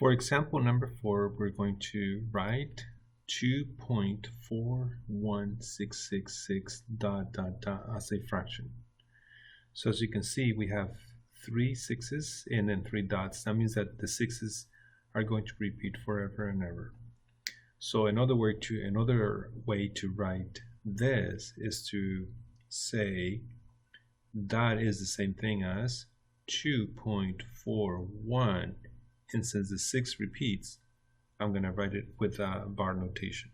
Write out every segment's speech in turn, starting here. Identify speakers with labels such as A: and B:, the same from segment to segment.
A: For example number 4, we're going to write 2.41666 as a fraction. So as you can see, we have 3 sixes and then 3 dots. That means that the sixes are going to repeat forever and ever. So another way to write this is to say that is the same thing as 2.41, and since the 6 repeats, I'm going to write it with a bar notation.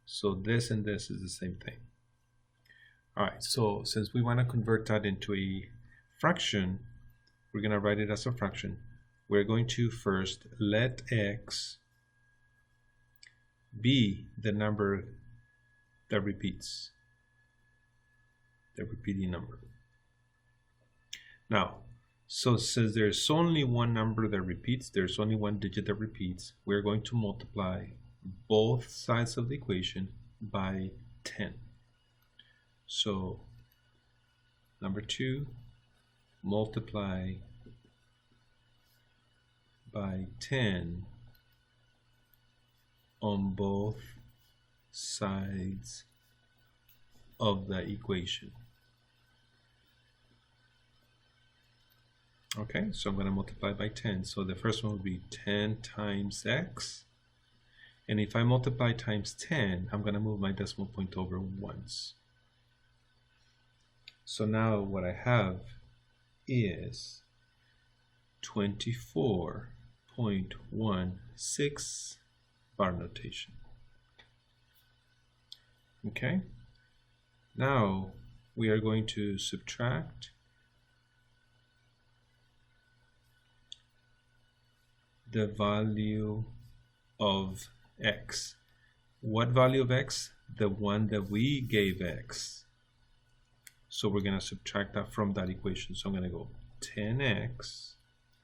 A: So this and this is the same thing. Alright, so since we want to convert that into a fraction, we're going to write it as a fraction. We're going to first let x be the number that repeats, the repeating number. Now, so since there's only one number that repeats, there's only one digit that repeats, we're going to multiply both sides of the equation by 10. So number 2, multiply by 10 on both sides of the equation. Okay, so I'm going to multiply by 10. So the first one would be 10 times x. And if I multiply times 10, I'm going to move my decimal point over once. So now what I have is 24.16 bar notation. Okay, now we are going to subtract the value of x. What value of x? The one that we gave x. So we're going to subtract that from that equation. So I'm going to go 10x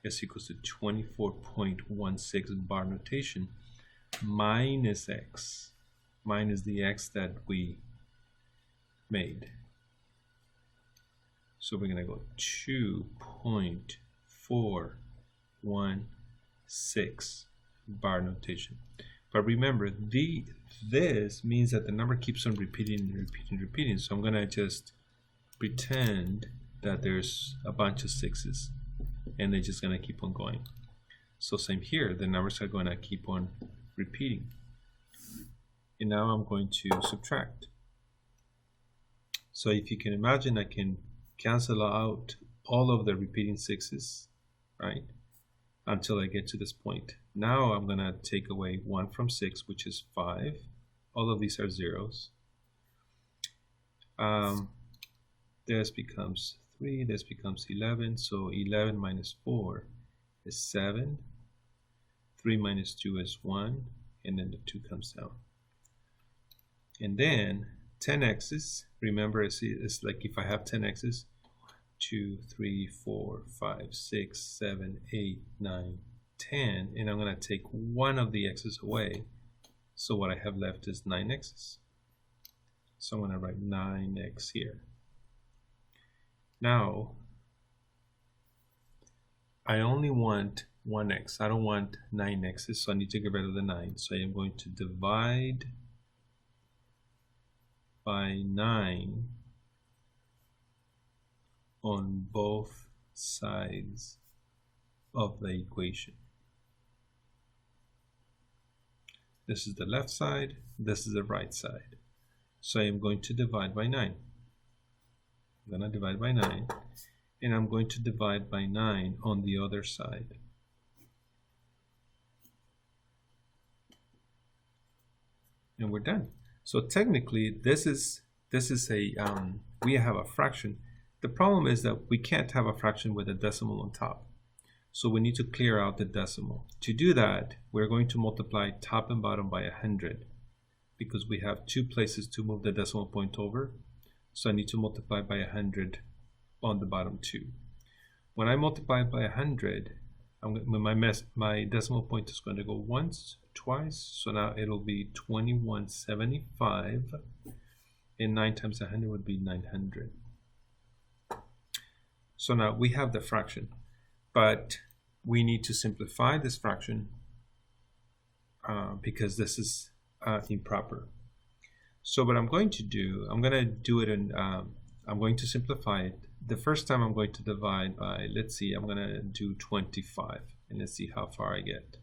A: is equals to 24.16 bar notation minus x, minus the x that we made. So we're going to go 2.416 bar notation. But remember, this means that the number keeps on repeating. So I'm going to just pretend that there's a bunch of 6s and they're just going to keep on going. So same here, the numbers are going to keep on repeating. And now I'm going to subtract. So if you can imagine, I can cancel out all of the repeating 6s, right, until I get to this point. Now I'm going to take away 1 from 6, which is 5. All of these are zeros. This becomes 3, this becomes 11. So 11 minus 4 is 7. 3 minus 2 is 1. And then the 2 comes down. And then 10 x's. Remember, it's like if I have 10 x's, 2, 3, 4, 5, 6, 7, 8, 9, 10. And I'm going to take one of the x's away. So what I have left is 9 x's. So I'm going to write 9x here. Now, I only want 1x. I don't want 9 x's, so I need to get rid of the 9. So I am going to divide by 9 on both sides of the equation. This is the left side, this is the right side. So I am going to divide by 9. I'm going to divide by 9, and I'm going to divide by 9 on the other side. And we're done. So technically, this is a we have a fraction. The problem is that we can't have a fraction with a decimal on top. So we need to clear out the decimal. To do that, we're going to multiply top and bottom by 100 because we have 2 places to move the decimal point over. So I need to multiply by 100 on the bottom 2. When I multiply by 100, my decimal point is going to go once, twice. So now it'll be 2175, and 9 times 100 would be 900. So now we have the fraction, but we need to simplify this fraction because this is improper. So what I'm going to do, I'm going to do it in, I'm going to simplify it. The first time I'm going to divide by, let's see, I'm going to do 25, and let's see how far I get.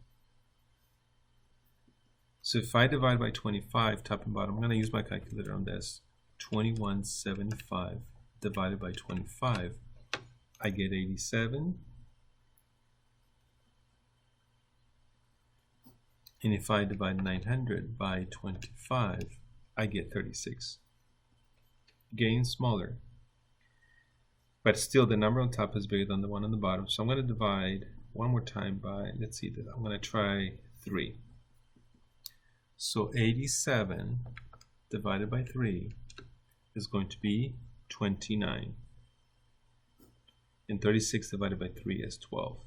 A: So if I divide by 25, top and bottom, I'm going to use my calculator on this. 2175 divided by 25, I get 87. And if I divide 900 by 25, I get 36. Getting smaller. But still, the number on top is bigger than the one on the bottom. So I'm going to divide one more time by, let's see, I'm going to try 3. So 87 divided by 3 is going to be 29. And 36 divided by 3 is 12.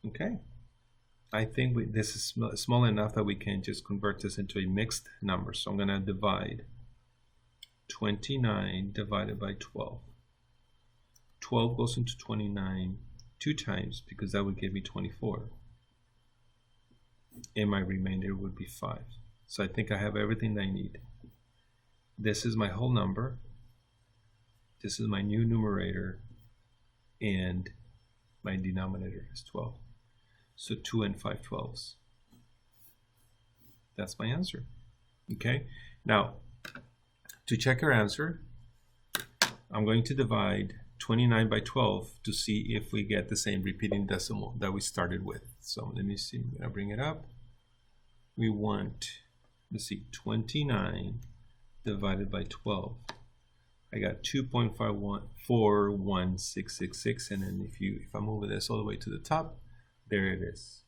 A: Okay. I think this is small enough that we can just convert this into a mixed number. So I'm going to divide 29 divided by 12. 12 goes into 29 2 times because that would give me 24. And my remainder would be 5. So I think I have everything I need. This is my whole number. This is my new numerator. And my denominator is 12. So 2 and 5 12s. That's my answer. Okay. Now, to check your answer, I'm going to divide 29 by 12 to see if we get the same repeating decimal that we started with. So let me see. I'm going to bring it up. We want, let's see, 29 divided by 12. I got 2.5141666, and then if I move this all the way to the top, there it is.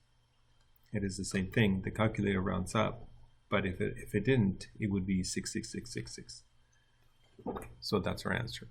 A: It is the same thing. The calculator rounds up, but if it didn't, it would be 66666. So that's our answer.